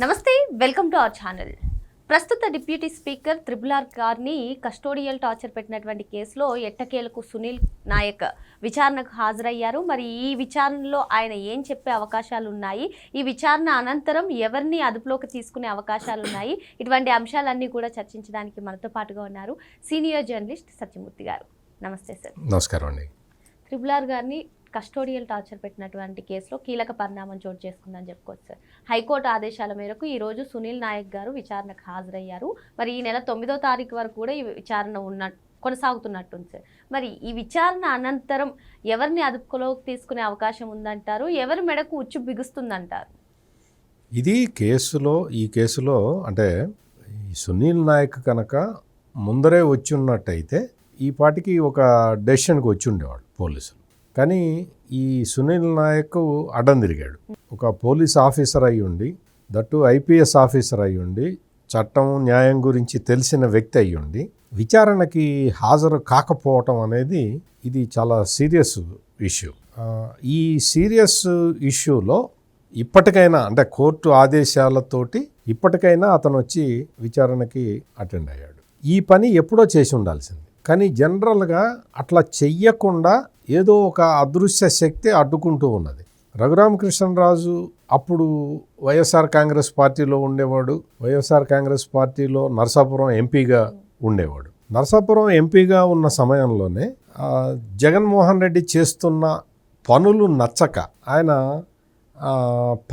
నమస్తే welcome to our channel. ప్రస్తుత deputy speaker triple గారిని కస్టోడియల్ టార్చర్ పెట్టినటువంటి కేసులో ఎట్టకేలకు సునీల్ నాయక్ విచారణకు హాజరయ్యారు. మరి ఈ విచారణలో ఆయన ఏం చెప్పే అవకాశాలు ఉన్నాయి, ఈ విచారణ అనంతరం ఎవరిని అదుపులోకి తీసుకునే అవకాశాలు ఉన్నాయి, ఇటువంటి అంశాలన్నీ కూడా చర్చించడానికి మనతో పాటుగా ఉన్నారు సీనియర్ జర్నలిస్ట్ సత్యమూర్తి గారు. నమస్తే సార్. నమస్కారం అండి. త్రిపుల్ గారిని కస్టోడియల్ టార్చర్ పెట్టినటువంటి కేసులో కీలక పరిణామం చోటు చేసుకుందని చెప్పుకోవచ్చు సార్. హైకోర్టు ఆదేశాల మేరకు ఈరోజు సునీల్ నాయక్ గారు విచారణకు హాజరయ్యారు. మరి ఈ నెల 9వ తారీఖు వరకు కూడా ఈ విచారణ కొనసాగుతున్నట్టుంది సార్. మరి ఈ విచారణ అనంతరం ఎవరిని అదుపులోకి తీసుకునే అవకాశం ఉందంటారు, ఎవరి మెడకు ఉచ్చు బిగుస్తుందంటారు? ఈ కేసులో అంటే ఈ సునీల్ నాయక్ కనుక ముందరే వచ్చి ఉన్నట్టయితే ఈ పాటికి ఒక డెసిషన్కి వచ్చి ఉండేవాడు పోలీసులు. కానీ ఈ సునీల్ నాయక్ అడ్డం తిరిగాడు. ఒక పోలీస్ ఆఫీసర్ అయి ఉండి, దట్టు ఐపీఎస్ ఆఫీసర్ అయి ఉండి, చట్టం న్యాయం గురించి తెలిసిన వ్యక్తి అయి ఉండి విచారణకి హాజరు కాకపోవటం అనేది ఇది చాలా సీరియస్ ఇష్యూ. ఈ సీరియస్ ఇష్యూలో ఇప్పటికైనా అంటే కోర్టు ఆదేశాలతోటి ఇప్పటికైనా అతను వచ్చి విచారణకి అటెండ్ అయ్యాడు. ఈ పని ఎప్పుడో చేసి ఉండాల్సింది. కానీ జనరల్గా అట్లా చెయ్యకుండా ఏదో ఒక అదృశ్య శక్తి అడ్డుకుంటూ ఉన్నది. రఘురామకృష్ణరాజు అప్పుడు వైఎస్ఆర్ కాంగ్రెస్ పార్టీలో ఉండేవాడు. వైఎస్ఆర్ కాంగ్రెస్ పార్టీలో నరసాపురం ఎంపీగా ఉండేవాడు. నరసాపురం ఎంపీగా ఉన్న సమయంలోనే జగన్మోహన్ రెడ్డి చేస్తున్న పనులు నచ్చక ఆయన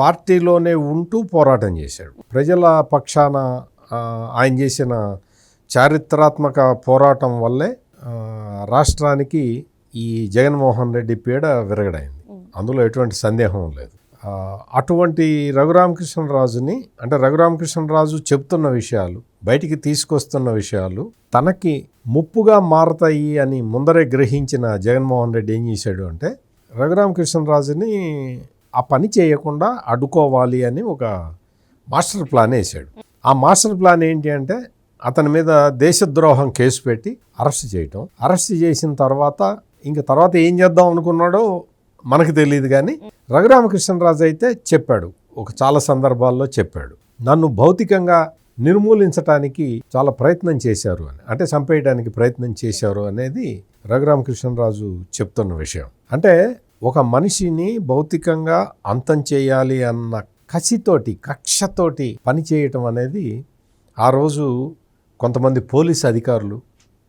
పార్టీలోనే ఉంటూ పోరాటం చేశాడు. ప్రజల పక్షాన ఆయన చేసిన చారిత్రాత్మక పోరాటం వల్లే రాష్ట్రానికి ఈ జగన్మోహన్ రెడ్డి పీడ విరగడైంది. అందులో ఎటువంటి సందేహం లేదు. అటువంటి రఘురామకృష్ణరాజుని అంటే రఘురామకృష్ణరాజు చెప్తున్న విషయాలు, బయటికి తీసుకొస్తున్న విషయాలు తనకి ముప్పుగా మారతాయి అని ముందరే గ్రహించిన జగన్మోహన్ రెడ్డి ఏం చేశాడు అంటే రఘురామకృష్ణరాజుని ఆ పని చేయకుండా అడ్డుకోవాలి అని ఒక మాస్టర్ ప్లాన్ వేశాడు. ఆ మాస్టర్ ప్లాన్ ఏంటి అంటే అతని మీద దేశద్రోహం కేసు పెట్టి అరెస్ట్ చేయటం. అరెస్ట్ చేసిన తర్వాత ఏం చేద్దాం అనుకున్నాడో మనకు తెలియదు. కానీ రఘురామకృష్ణరాజు అయితే చెప్పాడు, చాలా సందర్భాల్లో చెప్పాడు, నన్ను భౌతికంగా నిర్మూలించడానికి చాలా ప్రయత్నం చేశారు అని, అంటే చంపేయడానికి ప్రయత్నం చేశారు అనేది రఘురామకృష్ణరాజు చెప్తున్న విషయం. అంటే ఒక మనిషిని భౌతికంగా అంతం చేయాలి అన్న కక్షతోటి పని చేయటం అనేది ఆ రోజు కొంతమంది పోలీస్ అధికారులు,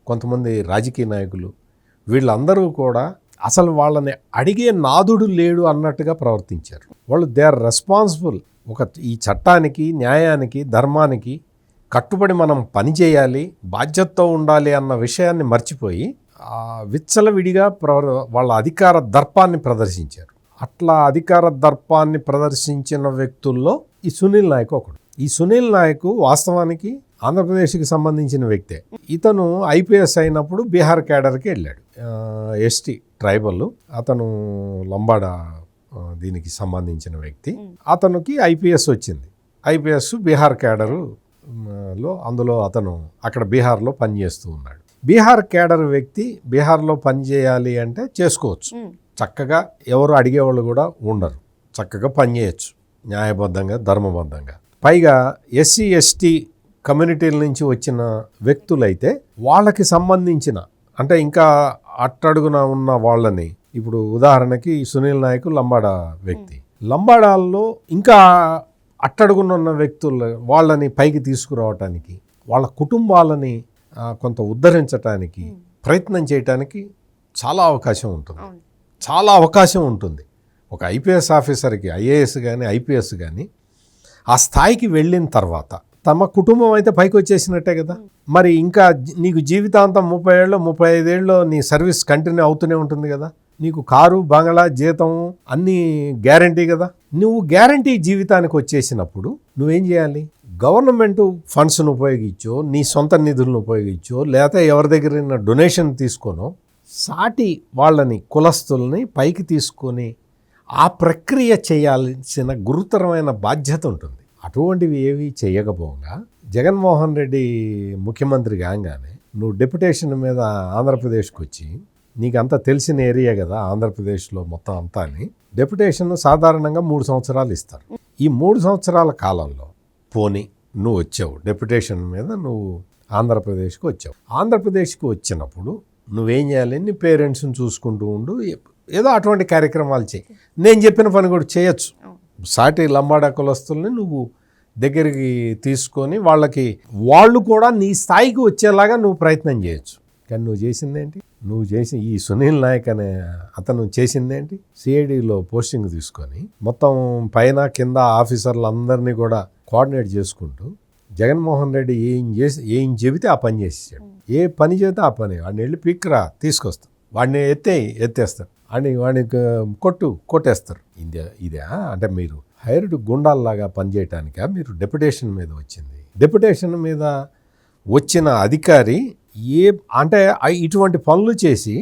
కొంతమంది రాజకీయ నాయకులు వీళ్ళందరూ కూడా అసలు వాళ్ళని అడిగే నాదుడు లేడు అన్నట్టుగా ప్రవర్తించారు. వాళ్ళు దే ఆర్ రెస్పాన్సిబుల్. ఈ చట్టానికి, న్యాయానికి, ధర్మానికి కట్టుబడి మనం పని చేయాలి, బాధ్యతతో ఉండాలి అన్న విషయాన్ని మర్చిపోయి విచ్చలవిడిగా వాళ్ళ అధికార దర్పాన్ని ప్రదర్శించారు. అట్లా అధికార దర్పాన్ని ప్రదర్శించిన వ్యక్తుల్లో ఈ సునీల్ నాయక్ ఒకడు. ఈ సునీల్ నాయక్ వాస్తవానికి ఆంధ్రప్రదేశ్కి సంబంధించిన వ్యక్తే. ఇతను ఐపీఎస్ అయినప్పుడు బీహార్ క్యాడర్కి వెళ్ళాడు. ఎస్టీ ట్రైబల్, అతను లంబాడ దీనికి సంబంధించిన వ్యక్తి. అతనికి ఐపీఎస్ వచ్చింది. ఐపీఎస్ బీహార్ క్యాడరులో అందులో అతను అక్కడ బీహార్లో పనిచేస్తూ ఉన్నాడు. బీహార్ క్యాడర్ వ్యక్తి బీహార్లో పనిచేయాలి అంటే చేసుకోవచ్చు. చక్కగా ఎవరు అడిగేవాళ్ళు కూడా ఉండరు. చక్కగా పనిచేయచ్చు న్యాయబద్ధంగా, ధర్మబద్ధంగా. పైగా ఎస్సీ ఎస్టీ కమ్యూనిటీల నుంచి వచ్చిన వ్యక్తులైతే వాళ్ళకి సంబంధించిన అంటే ఇంకా అట్టడుగున ఉన్న వాళ్ళని, ఇప్పుడు ఉదాహరణకి సునీల్ నాయక్ లంబాడ వ్యక్తి, లంబాడాల్లో ఇంకా అట్టడుగున ఉన్న వ్యక్తుల వాళ్ళని పైకి తీసుకురావటానికి, వాళ్ళ కుటుంబాలని కొంత ఉద్ధరించటానికి ప్రయత్నం చేయటానికి చాలా అవకాశం ఉంటుంది. ఒక ఐపీఎస్ ఆఫీసర్కి, ఐఏఎస్ కానీ ఐపీఎస్ కానీ ఆ స్థాయికి వెళ్ళిన తర్వాత తమ కుటుంబం అయితే పైకి వచ్చేసినట్టే కదా. మరి ఇంకా నీకు జీవితాంతం 30 ఏళ్ళు 35 ఏళ్ళు నీ సర్వీస్ కంటిన్యూ అవుతూనే ఉంటుంది కదా. నీకు కారు, బంగళా, జీతం అన్నీ గ్యారంటీ కదా. నువ్వు గ్యారంటీ జీవితానికి వచ్చేసినప్పుడు నువ్వేం చేయాలి? గవర్నమెంట్ ఫండ్స్ను ఉపయోగించో, నీ సొంత నిధులను ఉపయోగించో, లేకపోతే ఎవరి దగ్గర డొనేషన్ తీసుకోనో సాటి వాళ్ళని, కులస్తుల్ని పైకి తీసుకొని ఆ ప్రక్రియ చేయాల్సిన గురుతరమైన బాధ్యత ఉంటుంది. అటువంటివి ఏవి చేయకపోగా జగన్మోహన్ రెడ్డి ముఖ్యమంత్రి కాగానే నువ్వు డెప్యుటేషన్ మీద ఆంధ్రప్రదేశ్కి వచ్చి, నీకు అంతా తెలిసిన ఏరియా కదా ఆంధ్రప్రదేశ్లో మొత్తం అంతా అని, డెప్యుటేషన్ సాధారణంగా 3 సంవత్సరాలు ఇస్తారు. ఈ 3 సంవత్సరాల కాలంలో పోనీ నువ్వు వచ్చావు డెప్యుటేషన్ మీద, నువ్వు ఆంధ్రప్రదేశ్కి వచ్చావు. ఆంధ్రప్రదేశ్కి వచ్చినప్పుడు నువ్వేం చేయాలి? నీ పేరెంట్స్ని చూసుకుంటూ ఉండు, ఏదో అటువంటి కార్యక్రమాలు చేయి. నేను చెప్పిన పని కూడా చేయొచ్చు. సాటి లంబాడా కులస్తుల్ని నువ్వు దగ్గరికి తీసుకొని వాళ్ళు కూడా నీ స్థాయికి వచ్చేలాగా నువ్వు ప్రయత్నం చేయొచ్చు. కానీ నువ్వు చేసిందేంటి? ఈ సునీల్ నాయక్ అనే అతను చేసిందేంటి? సిఐడిలో పోస్టింగ్ తీసుకొని మొత్తం పైన కింద ఆఫీసర్లందరినీ కూడా కోఆర్డినేట్ చేసుకుంటూ జగన్మోహన్ రెడ్డి ఏం చెబితే ఆ పని చేసేసాడు. ఏ పని చెబితే ఆ పని. వాడిని వెళ్ళి పిక్రా తీసుకొస్తాం, వాడిని ఎత్తేస్తారు, వాడిని కొట్టేస్తారు. ఇదే అంటే మీరు హైర్డ్ గుండాల్లాగా పనిచేయటానికా మీరు డెప్యుటేషన్ మీద వచ్చింది? డెప్యుటేషన్ మీద వచ్చిన అధికారి అంటే ఇటువంటి పనులు చేసి,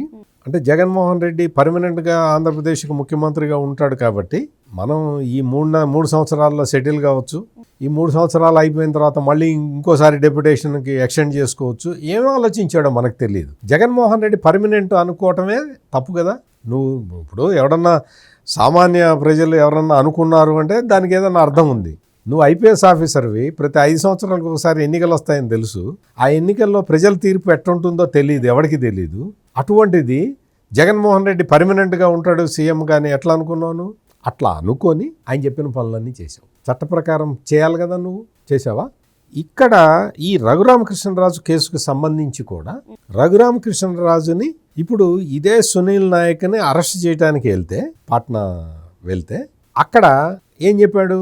అంటే జగన్మోహన్ రెడ్డి పర్మనెంట్గా ఆంధ్రప్రదేశ్కి ముఖ్యమంత్రిగా ఉంటాడు కాబట్టి మనం ఈ 3 సంవత్సరాల్లో సెటిల్ కావచ్చు, ఈ 3 సంవత్సరాలు అయిపోయిన తర్వాత మళ్ళీ ఇంకోసారి డెప్యుటేషన్కి ఎక్స్టెండ్ చేసుకోవచ్చు. ఏం ఆలోచించాడో మనకు తెలియదు. జగన్మోహన్ రెడ్డి పర్మనెంట్ అనుకోవటమే తప్పు కదా. నువ్వు ఇప్పుడు ఎవడన్నా సామాన్య ప్రజలు ఎవరన్నా అనుకున్నారు అంటే దానికి ఏదన్నా అర్థం ఉంది. నువ్వు ఐపీఎస్ ఆఫీసర్వి, ప్రతి 5 సంవత్సరాలకు ఒకసారి ఎన్నికలు వస్తాయని తెలుసు. ఆ ఎన్నికల్లో ప్రజల తీర్పు ఎట్టుంటుందో తెలియదు, ఎవరికి తెలియదు. అటువంటిది జగన్మోహన్ రెడ్డి పర్మనెంట్గా ఉంటాడు సీఎం కానీ ఎట్లా అనుకున్నావు? అట్లా అనుకొని ఆయన చెప్పిన పనులన్నీ చేసావు. చట్ట ప్రకారం చేయాలి కదా, నువ్వు చేసావా? ఇక్కడ ఈ రఘురామకృష్ణరాజు కేసుకు సంబంధించి కూడా రఘురామకృష్ణరాజుని ఇప్పుడు ఇదే సునీల్ నాయక్ని అరెస్ట్ చేయడానికి పాట్నా వెళ్తే అక్కడ ఏం చెప్పాడు?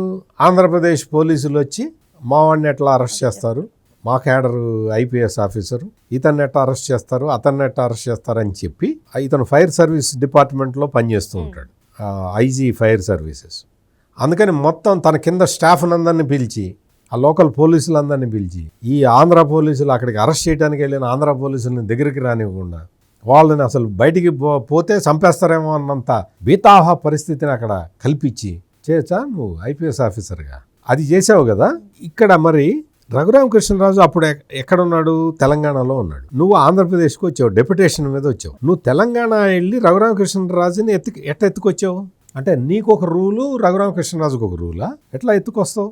ఆంధ్రప్రదేశ్ పోలీసులు వచ్చి మా వాడిని ఎట్లా అరెస్ట్ చేస్తారు, మా క్యాడర్ ఐపీఎస్ ఆఫీసరు, ఇతన్ని ఎట్లా అరెస్ట్ చేస్తారు, అతన్ని ఎట్లా అరెస్ట్ చేస్తారు అని చెప్పి, ఇతను ఫైర్ సర్వీస్ డిపార్ట్మెంట్లో పనిచేస్తూ ఉంటాడు, ఐజీ ఫైర్ సర్వీసెస్. అందుకని మొత్తం తన కింద స్టాఫ్ అందరినీ పిలిచి, ఆ లోకల్ పోలీసులందరినీ పిలిచి, ఈ ఆంధ్ర పోలీసులు అక్కడికి అరెస్ట్ చేయడానికి వెళ్ళిన ఆంధ్ర పోలీసులని దగ్గరికి రానివ్వకుండా వాళ్ళని అసలు బయటికి పోతే చంపేస్తారేమో అన్నంత బీతాహ పరిస్థితిని అక్కడ కల్పించి చేయొచ్చా నువ్వు ఐపీఎస్ ఆఫీసర్గా? అది చేసావు కదా. ఇక్కడ మరి రఘురామకృష్ణరాజు అప్పుడు ఎక్కడున్నాడు? తెలంగాణలో ఉన్నాడు. నువ్వు ఆంధ్రప్రదేశ్కి వచ్చావు, డెప్యుటేషన్ మీద వచ్చావు. నువ్వు తెలంగాణ వెళ్ళి రఘురామకృష్ణరాజుని ఎట్లా అంటే నీకు ఒక రూలు, రఘురామకృష్ణరాజుకు ఒక రూలా? ఎట్లా ఎత్తుకొస్తావు?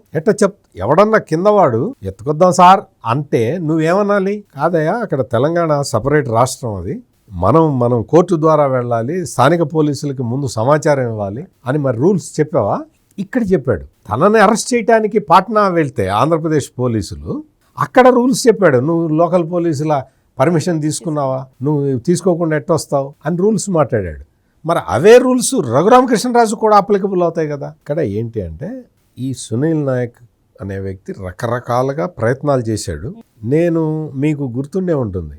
ఎవడన్నా కిందవాడు ఎత్తుకొద్దాం సార్ అంటే నువ్వేమనాలి? కాదయ్యా, అక్కడ తెలంగాణ సపరేట్ రాష్ట్రం, అది మనం కోర్టు ద్వారా వెళ్ళాలి, స్థానిక పోలీసులకి ముందు సమాచారం ఇవ్వాలి అని మరి రూల్స్ చెప్పావా? ఇక్కడ చెప్పాడు. తనని అరెస్ట్ చేయడానికి పాట్నా వెళ్తే ఆంధ్రప్రదేశ్ పోలీసులు అక్కడ రూల్స్ చెప్పాడు. నువ్వు లోకల్ పోలీసుల పర్మిషన్ తీసుకున్నావా, నువ్వు తీసుకోకుండా ఎట్టొస్తావు అని రూల్స్ మాట్లాడాడు. మరి అవే రూల్స్ రఘురామకృష్ణరాజు కూడా అప్లికబుల్ అవుతాయి కదా. ఇక్కడ ఏంటి అంటే ఈ సునీల్ నాయక్ అనే వ్యక్తి రకరకాలుగా ప్రయత్నాలు చేశాడు. నేను మీకు గుర్తుండే ఉంటుంది,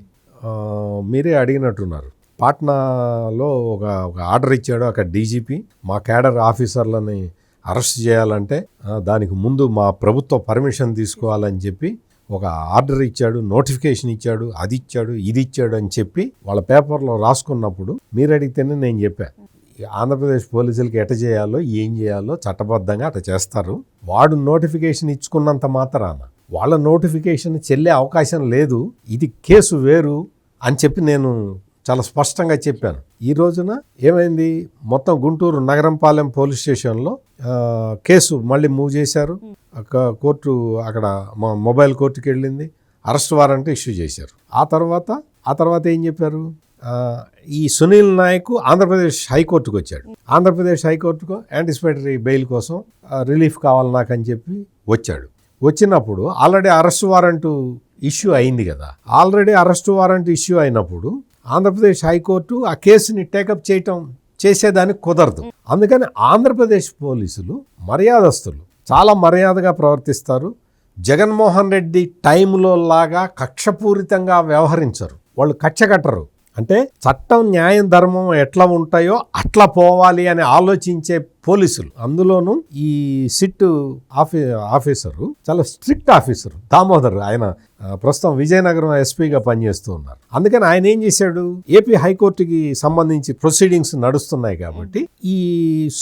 మీరే అడిగినట్టున్నారు, పాట్నాలో ఒక ఆర్డర్ ఇచ్చాడు అక్కడ డీజీపీ, మా క్యాడర్ ఆఫీసర్లని అరెస్ట్ చేయాలంటే దానికి ముందు మా ప్రభుత్వ పర్మిషన్ తీసుకోవాలని చెప్పి ఒక ఆర్డర్ ఇచ్చాడు, నోటిఫికేషన్ ఇచ్చాడు, అది ఇచ్చాడు, ఇది ఇచ్చాడు అని చెప్పి వాళ్ళ పేపర్లో రాసుకున్నప్పుడు మీరు అడిగితేనే నేను చెప్పాను, ఆంధ్రప్రదేశ్ పోలీసులకి ఎట చేయాలో ఏం చేయాలో చట్టబద్ధంగా అట చేస్తారు. వాడు నోటిఫికేషన్ ఇచ్చుకున్నంత మాత్రాన వాళ్ళ నోటిఫికేషన్ చెల్లే అవకాశం లేదు, ఇది కేసు వేరు అని చెప్పి నేను చాలా స్పష్టంగా చెప్పాను. ఈ రోజున ఏమైంది? మొత్తం గుంటూరు నగరంపాలెం పోలీస్ స్టేషన్లో కేసు మళ్ళీ మూవ్ చేశారు. కోర్టు అక్కడ మొబైల్ కోర్టుకి వెళ్ళింది, అరెస్ట్ వారెంట్ ఇష్యూ చేశారు. ఆ తర్వాత ఏం చెప్పారు? ఈ సునీల్ నాయక్ ఆంధ్రప్రదేశ్ హైకోర్టుకు వచ్చాడు. ఆంధ్రప్రదేశ్ హైకోర్టుకు యాంటిసిపేటరీ బెయిల్ కోసం రిలీఫ్ కావాలి నాకు అని చెప్పి వచ్చాడు. వచ్చినప్పుడు ఆల్రెడీ అరెస్ట్ వారెంట్ ఇష్యూ అయింది కదా. ఆల్రెడీ అరెస్ట్ వారెంట్ ఇష్యూ అయినప్పుడు ఆంధ్రప్రదేశ్ హైకోర్టు ఆ కేసుని టేకప్ చేసేదానికి కుదరదు. అందుకని ఆంధ్రప్రదేశ్ పోలీసులు మర్యాదస్తులు, చాలా మర్యాదగా ప్రవర్తిస్తారు. జగన్మోహన్ రెడ్డి టైంలో లాగా కక్షపూరితంగా వ్యవహరించరు, వాళ్ళు కక్ష కట్టరు. అంటే చట్టం, న్యాయం, ధర్మం ఎట్లా ఉంటాయో అట్లా పోవాలి అని ఆలోచించే పోలీసులు. అందులోనూ ఈ సిట్ ఆఫీసరు చాలా స్ట్రిక్ట్ ఆఫీసరు దామోదర్, ఆయన ప్రస్తుతం విజయనగరం ఎస్పీగా పనిచేస్తూ ఉన్నారు. అందుకని ఆయన ఏం చేశాడు? ఏపీ హైకోర్టుకి సంబంధించి ప్రొసీడింగ్స్ నడుస్తున్నాయి కాబట్టి ఈ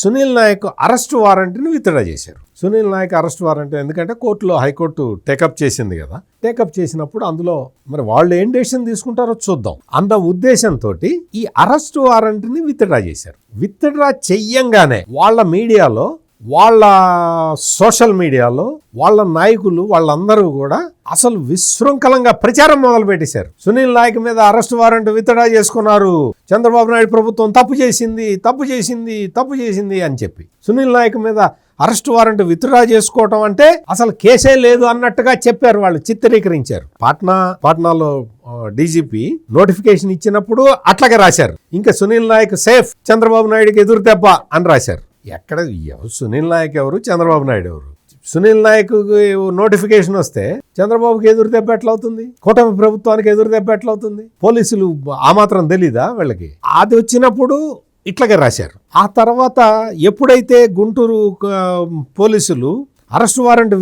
సునీల్ నాయక్ అరెస్ట్ వారెంట్ని విత్డ్రా చేశారు. సునీల్ నాయక్ అరెస్ట్ వారెంట్ ఎందుకంటే హైకోర్టు టేకప్ చేసింది కదా. టేకప్ చేసినప్పుడు అందులో మరి వాళ్ళు ఏం డెసిషన్ తీసుకుంటారో చూద్దాం అన్న ఉద్దేశంతో ఈ అరెస్ట్ వారెంట్ని విత్డ్రా చేశారు. విత్డ్రా చెయ్యంగానే వాళ్ళ మీడియాలో వాళ్ళ సోషల్ మీడియాలో వాళ్ళ నాయకులు వాళ్ళందరూ కూడా అసలు విశృంఖలంగా ప్రచారం మొదలుపెట్టేశారు. సునీల్ నాయక్ మీద అరెస్ట్ వారెంట్ విత్డ్రా చేసుకున్నారు, చంద్రబాబు నాయుడు ప్రభుత్వం తప్పు చేసింది అని చెప్పి సునీల్ నాయక్ మీద అరెస్ట్ వారెంట్ విత్డ్రా చేసుకోవటం అంటే అసలు కేసే లేదు అన్నట్టుగా చెప్పారు, వాళ్ళు చిత్రీకరించారు. పాట్నాలో డీజీపీ నోటిఫికేషన్ ఇచ్చినప్పుడు అట్లాగే రాశారు. ఇంకా సునీల్ నాయక్ సేఫ్, చంద్రబాబు నాయుడుకి ఎదురు దెబ్బ అని రాశారు. ఎక్కడ సునీల్ నాయక్ ఎవరు, చంద్రబాబు నాయుడు ఎవరు? సునీల్ నాయక్ నోటిఫికేషన్ వస్తే చంద్రబాబుకి ఎదురు దెబ్బ ఎట్లవుతుంది, కూటమి ప్రభుత్వానికి ఎదురు దెబ్బ ఎట్లవుతుంది? పోలీసులు ఆ మాత్రం తెలీదా వీళ్ళకి? అది వచ్చినప్పుడు ఇట్లాగే రాశారు. ఆ తర్వాత ఎప్పుడైతే గుంటూరు పోలీసులు అరెస్ట్ వారెంట్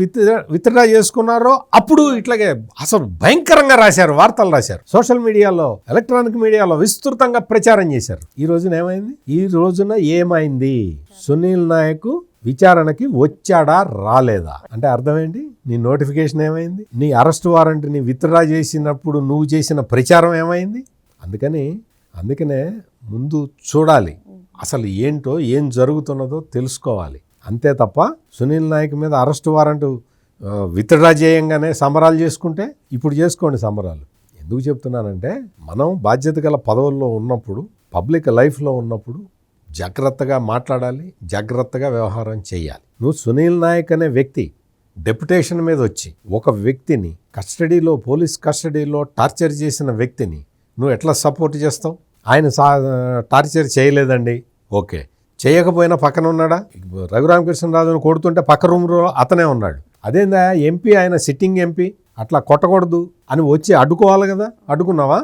విత్డ్రా చేసుకున్నారో అప్పుడు ఇట్లాగే అసలు భయంకరంగా రాశారు, వార్తలు రాశారు. సోషల్ మీడియాలో, ఎలక్ట్రానిక్ మీడియాలో విస్తృతంగా ప్రచారం చేశారు. ఈ రోజున ఏమైంది? సునీల్ నాయక్ విచారణకి వచ్చాడా రాలేదా అంటే అర్థం ఏంటి? నీ నోటిఫికేషన్ ఏమైంది? నీ అరెస్ట్ వారెంట్ని విత్డ్రా చేసినప్పుడు నువ్వు చేసిన ప్రచారం ఏమైంది? అందుకనే ముందు చూడాలి, అసలు ఏంటో ఏం జరుగుతున్నదో తెలుసుకోవాలి. అంతే తప్ప సునీల్ నాయక్ మీద అరెస్ట్ వారెంట్ విత్డ్రా చేయంగానే సంబరాలు చేసుకుంటే ఇప్పుడు చేసుకోండి సంబరాలు. ఎందుకు చెప్తున్నానంటే మనం బాధ్యత గల పదవుల్లో ఉన్నప్పుడు, పబ్లిక్ లైఫ్లో ఉన్నప్పుడు జాగ్రత్తగా మాట్లాడాలి, జాగ్రత్తగా వ్యవహారం చేయాలి. నువ్వు సునీల్ నాయక్ అనే వ్యక్తి డెప్యుటేషన్ మీద వచ్చి ఒక వ్యక్తిని పోలీస్ కస్టడీలో టార్చర్ చేసిన వ్యక్తిని నువ్వు ఎట్లా సపోర్ట్ చేస్తావు? ఆయన టార్చర్ చేయలేదండి, ఓకే, చేయకపోయినా పక్కన ఉన్నాడా? రఘురామకృష్ణరాజును కొడుతుంటే పక్క రూమ్లో అతనే ఉన్నాడు. అదేందా ఎంపీ, ఆయన సిట్టింగ్ ఎంపీ, అట్లా కొట్టకూడదు అని వచ్చి అడ్డుకోవాలి కదా? అడ్డుకున్నావా?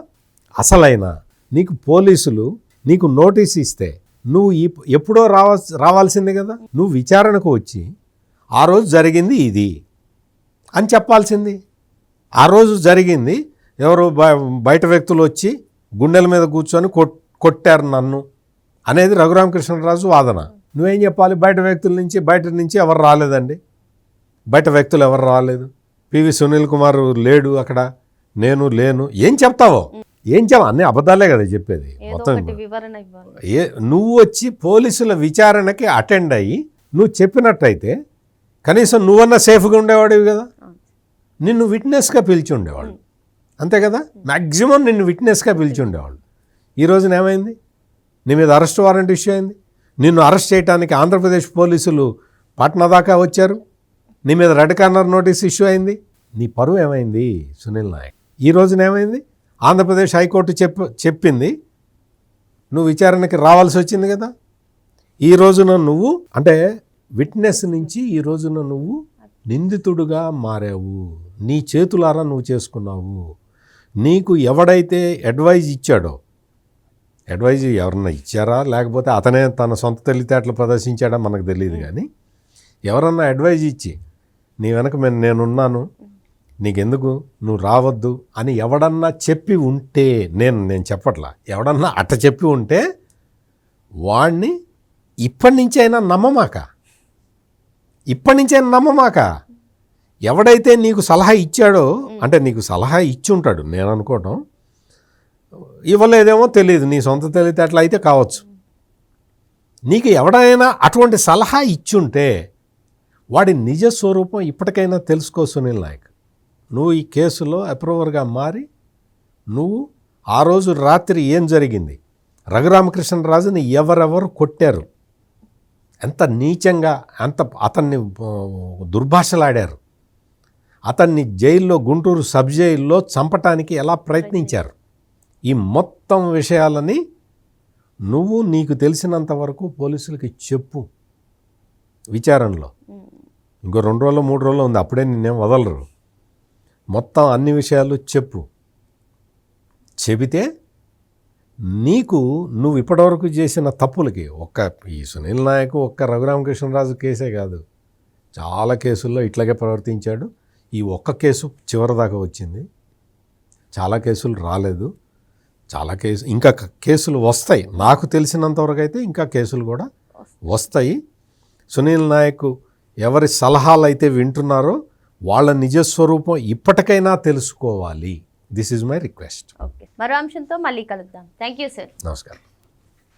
అసలైనా నీకు పోలీసులు నీకు నోటీస్ ఇస్తే నువ్వు ఎప్పుడో రావాల్సిందే కదా. నువ్వు విచారణకు వచ్చి ఆ రోజు జరిగింది ఇది అని చెప్పాల్సింది. ఆ రోజు జరిగింది ఎవరో బయట వ్యక్తులు వచ్చి గుండెల మీద కూర్చొని కొట్టారు నన్ను అనేది రఘురామకృష్ణరాజు వాదన. నువ్వేం చెప్పాలి? బయట నుంచి ఎవరు రాలేదండి, బయట వ్యక్తులు ఎవరు రాలేదు, పివి సునీల్ కుమార్ లేడు అక్కడ, నేను లేను, ఏం చెప్తావో? అన్ని అబద్ధాలే కదా చెప్పేది మొత్తం. నువ్వు వచ్చి పోలీసుల విచారణకి అటెండ్ అయ్యి నువ్వు చెప్పినట్టయితే కనీసం నువ్వన్నా సేఫ్గా ఉండేవాడివి కదా. నిన్ను విట్నెస్గా పిలిచి ఉండేవాళ్ళు, అంతే కదా. మ్యాక్సిమం నిన్ను విట్నెస్గా పిలిచి ఉండేవాళ్ళు. ఈ రోజున ఏమైంది? నీ మీద అరెస్ట్ వారెంట్ ఇష్యూ అయింది. నిన్ను అరెస్ట్ చేయడానికి ఆంధ్రప్రదేశ్ పోలీసులు పాట్నా దాకా వచ్చారు. నీ మీద రెడ్ కార్నర్ నోటీస్ ఇష్యూ అయింది. నీ పరువు ఏమైంది సునీల్ నాయక్? ఈ రోజున ఏమైంది? ఆంధ్రప్రదేశ్ హైకోర్టు చెప్పింది, నువ్వు విచారణకి రావాల్సి వచ్చింది కదా. ఈ రోజున నువ్వు అంటే విట్నెస్ నుంచి ఈ రోజున నువ్వు నిందితుడుగా మారావు. నీ చేతులారా నువ్వు చేసుకున్నావు. నీకు ఎవడైతే అడ్వైజ్ ఇచ్చాడో, అడ్వైజ్ ఎవరన్నా ఇచ్చారా లేకపోతే అతనే తన సొంత తెలివితేటలు ప్రదర్శించాడా మనకు తెలియదు, కానీ ఎవరన్నా అడ్వైజ్ ఇచ్చి నీ వెనక నేనున్నాను, నీకెందుకు, నువ్వు రావద్దు అని ఎవడన్నా చెప్పి ఉంటే, నేను చెప్పట్లా, ఎవడన్నా అట్ట చెప్పి ఉంటే వాడిని ఇప్పటి నుంచైనా నమ్మమాక. ఎవడైతే నీకు సలహా ఇచ్చాడో, అంటే నీకు సలహా ఇచ్చి ఉంటాడు, నేను అనుకోవటం, ఇవ్వలేదేమో తెలియదు, నీ సొంత తెలివితేటలు అయితే కావచ్చు. నీకు ఎవడైనా అటువంటి సలహా ఇచ్చుంటే వాడి నిజ స్వరూపం ఇప్పటికైనా తెలుసుకో సునీల్ నాయక్. నువ్వు ఈ కేసులో అప్రూవర్గా మారి నువ్వు ఆ రోజు రాత్రి ఏం జరిగింది, రఘురామకృష్ణరాజుని ఎవరెవరు కొట్టారు, ఎంత నీచంగా అతన్ని దుర్భాషలాడారు, అతన్ని జైల్లో గుంటూరు సబ్ జైల్లో చంపటానికి ఎలా ప్రయత్నించారు, ఈ మొత్తం విషయాలని నువ్వు నీకు తెలిసినంత వరకు పోలీసులకి చెప్పు. విచారణలో ఇంకో 2 రోజులు 3 రోజులు ఉంది, అప్పుడే నిన్నేం వదలరు. మొత్తం అన్ని విషయాలు చెబితే నువ్వు ఇప్పటివరకు చేసిన తప్పులకి ఈ సునీల్ నాయక్ రఘురామకృష్ణరాజు కేసే కాదు, చాలా కేసుల్లో ఇట్లాగే ప్రవర్తించాడు. ఈ ఒక్క కేసు చివరిదాకా వచ్చింది, చాలా కేసులు రాలేదు, ఇంకా కేసులు వస్తాయి. నాకు తెలిసినంతవరకు అయితే ఇంకా కేసులు కూడా వస్తాయి. సునీల్ నాయక్ ఎవరి సలహాలు అయితే వింటున్నారో వాళ్ళ నిజస్వరూపం ఇప్పటికైనా తెలుసుకోవాలి. This is my request. Okay, మరో అంశంతో మళ్ళీ కలుద్దాం. Thank you sir. నమస్కారం.